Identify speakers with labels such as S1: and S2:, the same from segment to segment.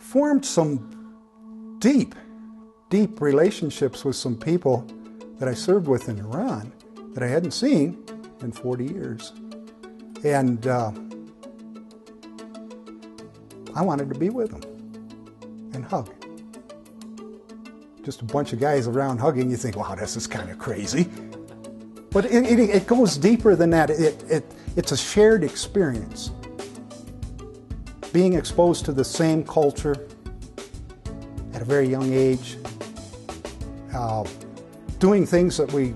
S1: formed some deep relationships with some people that I served with in Iran that I hadn't seen in 40 years. And I wanted to be with them and hug. Just a bunch of guys around hugging, you think, wow, this is kind of crazy. But it goes deeper than that. It's a shared experience. Being exposed to the same culture at a very young age, doing things that we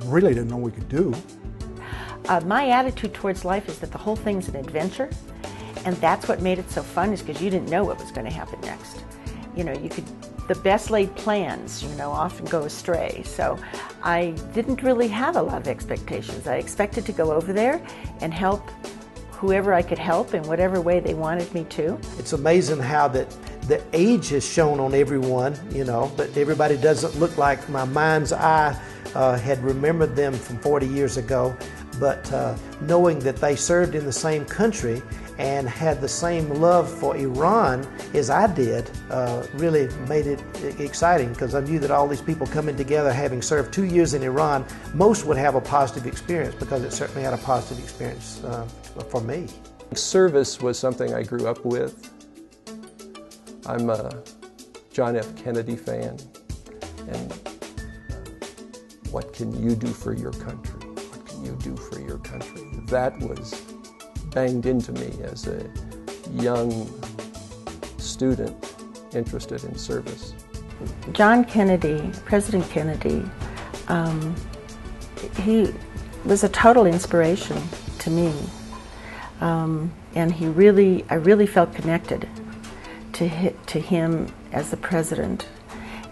S1: really didn't know we could do.
S2: My attitude towards life is that the whole thing's an adventure, and that's what made it so fun, is because you didn't know what was going to happen next. You know, the best laid plans, often go astray. So I didn't really have a lot of expectations. I expected to go over there and help whoever I could help in whatever way they wanted me to.
S3: It's amazing how that the age is shown on everyone, but everybody doesn't look like my mind's eye had remembered them from 40 years ago. But knowing that they served in the same country and had the same love for Iran as I did really made it exciting, because I knew that all these people coming together, having served 2 years in Iran, most would have a positive experience, because it certainly had a positive experience for me.
S4: Service was something I grew up with. I'm a John F. Kennedy fan, and what can you do for your country? What can you do for your country? That was banged into me as a young student interested in service.
S2: John Kennedy, President Kennedy, he was a total inspiration to me. And I really felt connected to him as the president.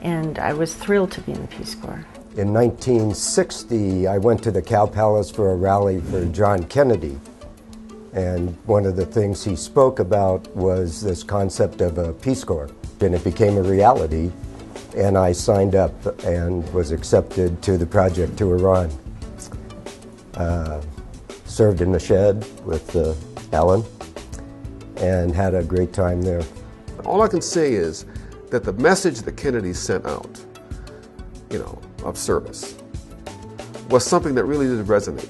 S2: And I was thrilled to be in the Peace Corps.
S5: In 1960, I went to the Cow Palace for a rally for John Kennedy. And one of the things he spoke about was this concept of a Peace Corps. And it became a reality, and I signed up and was accepted to the Project to Iran. Served in the shed with Alan and had a great time there.
S6: All I can say is that the message that Kennedy sent out, of service, was something that really did resonate.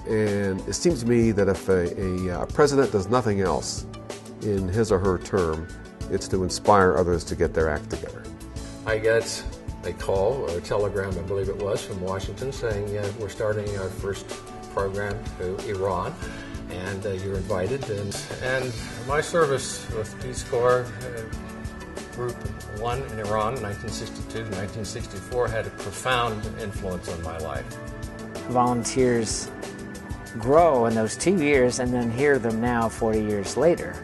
S6: And it seems to me that if a president does nothing else in his or her term, it's to inspire others to get their act together.
S7: I get a call, or a telegram, I believe it was, from Washington saying, we're starting our first program to Iran, and you're invited. And my service with the Peace Corps, Group 1 in Iran, 1962 to 1964, had a profound influence on my life.
S8: Volunteers grow in those 2 years, and then hear them now 40 years later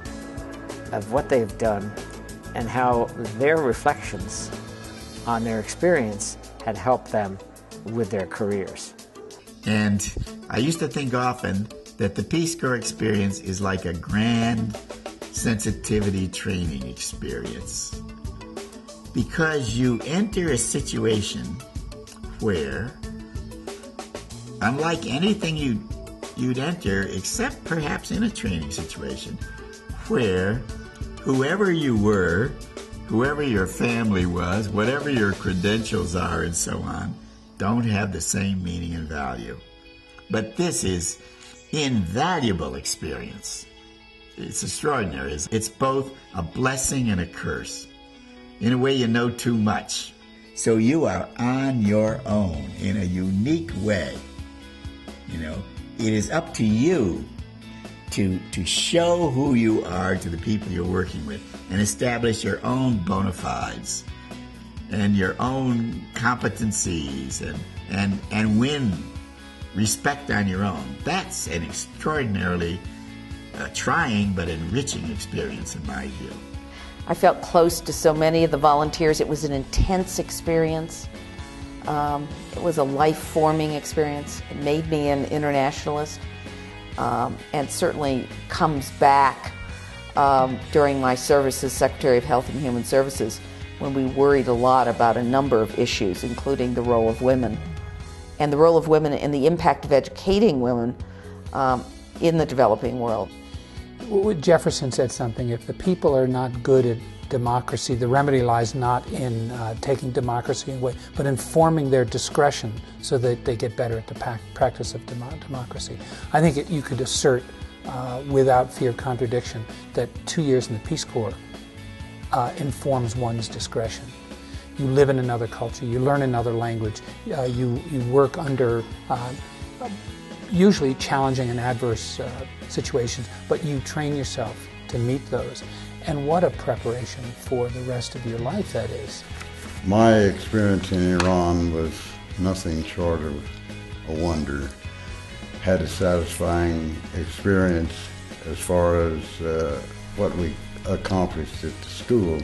S8: of what they've done and how their reflections on their experience had helped them with their careers.
S9: And I used to think often that the Peace Corps experience is like a grand sensitivity training experience, because you enter a situation where, unlike anything you'd enter, except perhaps in a training situation, where whoever you were, whoever your family was, whatever your credentials are and so on, don't have the same meaning and value. But this is invaluable experience. It's extraordinary. It's both a blessing and a curse. In a way, you know too much. So you are on your own in a unique way. It is up to you to show who you are to the people you're working with and establish your own bona fides and your own competencies and win respect on your own. That's an extraordinarily trying but enriching experience in my view.
S10: I felt close to so many of the volunteers. It was an intense experience. It was a life-forming experience. It made me an internationalist, and certainly comes back during my service as Secretary of Health and Human Services, when we worried a lot about a number of issues, including the role of women, and the role of women and the impact of educating women in the developing world.
S11: Jefferson said something, if the people are not good at democracy, the remedy lies not in taking democracy away, but in forming their discretion so that they get better at the practice of democracy. I think you could assert without fear of contradiction that 2 years in the Peace Corps informs one's discretion. You live in another culture, you learn another language, you work under usually challenging and adverse situations, but you train yourself to meet those. And what a preparation for the rest of your life that is.
S12: My experience in Iran was nothing short of a wonder. Had a satisfying experience as far as what we accomplished at the school.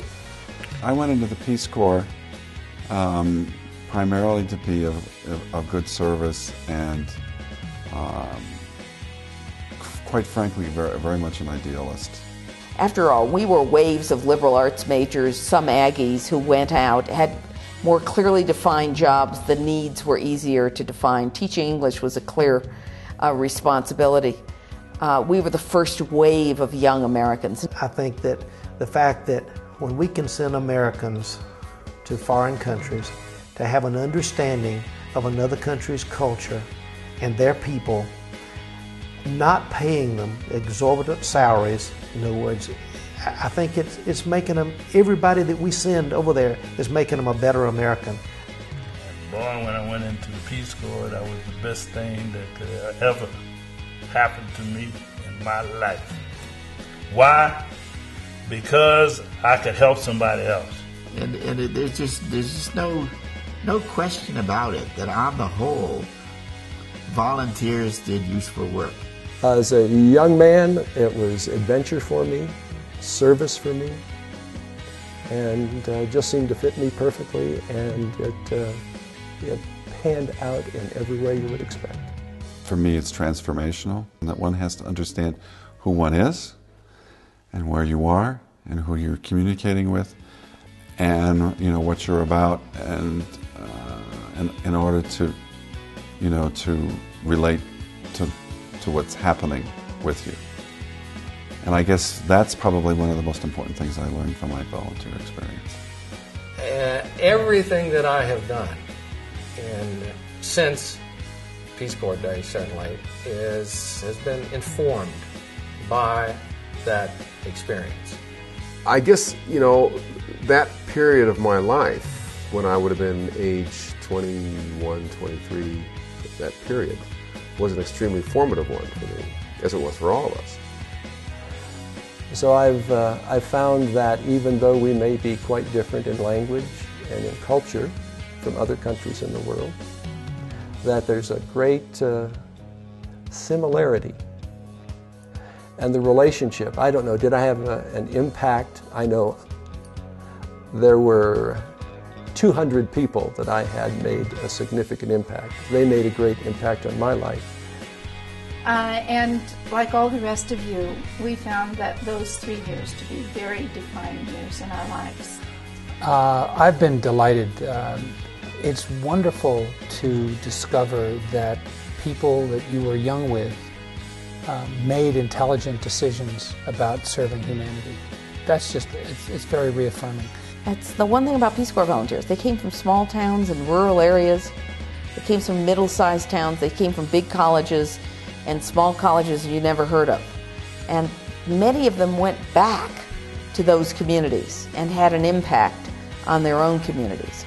S13: I went into the Peace Corps primarily to be of good service and quite frankly very much an idealist.
S10: After all, we were waves of liberal arts majors, some Aggies who went out, had more clearly defined jobs. The needs were easier to define. Teaching English was a clear responsibility. We were the first wave of young Americans.
S3: I think that the fact that when we can send Americans to foreign countries to have an understanding of another country's culture and their people, not paying them exorbitant salaries, in other words, I think it's making them, everybody that we send over there is making them a better American.
S14: Boy, when I went into the Peace Corps, that was the best thing that could ever happen to me in my life. Why? Because I could help somebody else.
S9: And there's just no question about it that on the whole, volunteers did useful work.
S4: As a young man, it was adventure for me, service for me, and just seemed to fit me perfectly, and it panned out in every way you would expect.
S13: For me, it's transformational, and that one has to understand who one is, and where you are, and who you're communicating with, and what you're about, and in order to, to relate to what's happening with you. And I guess that's probably one of the most important things I learned from my volunteer experience.
S7: Everything that I have done since Peace Corps days certainly has been informed by that experience.
S6: I guess, that period of my life when I would have been age 21, 23, that period was an extremely formative one for me, as it was for all of us.
S4: So I've found that even though we may be quite different in language and in culture from other countries in the world, that there's a great similarity. And the relationship, I don't know, did I have an impact? I know there were 200 people that I had made a significant impact. They made a great impact on my life.
S15: And like all the rest of you, we found that those 3 years to be very defining years in our lives.
S11: I've been delighted. It's wonderful to discover that people that you were young with made intelligent decisions about serving humanity. That's just, it's very reaffirming.
S10: That's the one thing about Peace Corps volunteers. They came from small towns and rural areas. They came from middle-sized towns. They came from big colleges and small colleges you never heard of. And many of them went back to those communities and had an impact on their own communities.